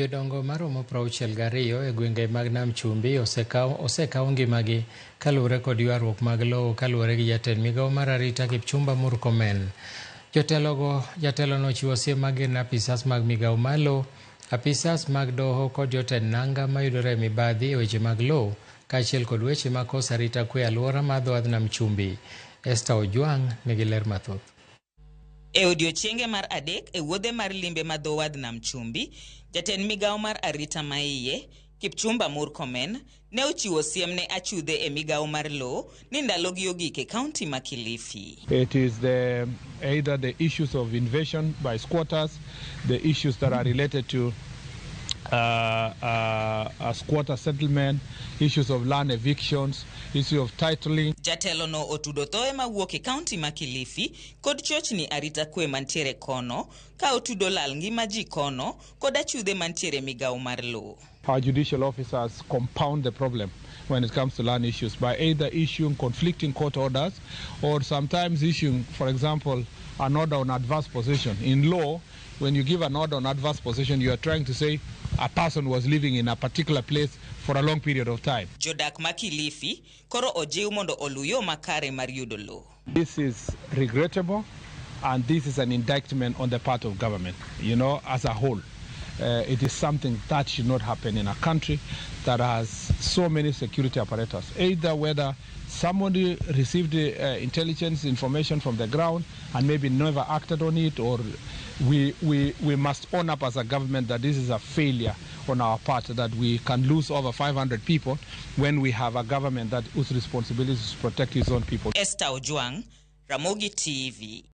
Jodongo maromo 62 e gwenge mag Nam Chumbi osekaw ngimagi kaluwore kod ywaruok mag lowo kaluwore gi jatend migawo mar arita Kipchumba Murkomen. Jatelono chiwo siem mag apisas mag migawo mar lowo, apisas mag doho kod jotend nanga mayudore e mibadhi e weche mag lowo kaachiel kod weche mag koso arita kwe e alwora mar dho Nam Chumbi. Esther Ojwang' nigi ler mathoth. E odiochienge mar adek e wuodhe mar limbe ma dho wadh Nam Chumbi, jatend migawo mar arita maiye Kipchumba Murkomen ne ochiwo siem ne achudhe e migawo mar lowo ni ndalogi ogik e kaunti ma Kilifi. It is either the issues of invasion by squatters, the issues that are related to squatter settlement, issues of land evictions, issue of titling. Jatelo no otudo thoe mawuok e kaunti ma Kilifi kod chochni arita kwe mantiere kono ka otudo lal ngima ji kono kod achudhe mantiere migawo mar lowo. Our judicial officers compound the problem when it comes to land issues by either issuing conflicting court orders or sometimes issuing, for example, an order on adverse possession. In law, when you give an order on adverse possession, you are trying to say a person was living in a particular place for a long period of time. Jodak ma Kilifi koro ojiw mondo oluyo makare mar yudo lowo. This is regrettable and this is an indictment on the part of government, as a whole. It is something that should not happen in a country that has so many security apparatus. Either whether somebody received intelligence information from the ground and maybe never acted on it, or we must own up as a government that this is a failure on our part, that we can lose over 500 people when we have a government whose responsibility is to protect its own people. Esther Ojwang, Ramogi TV.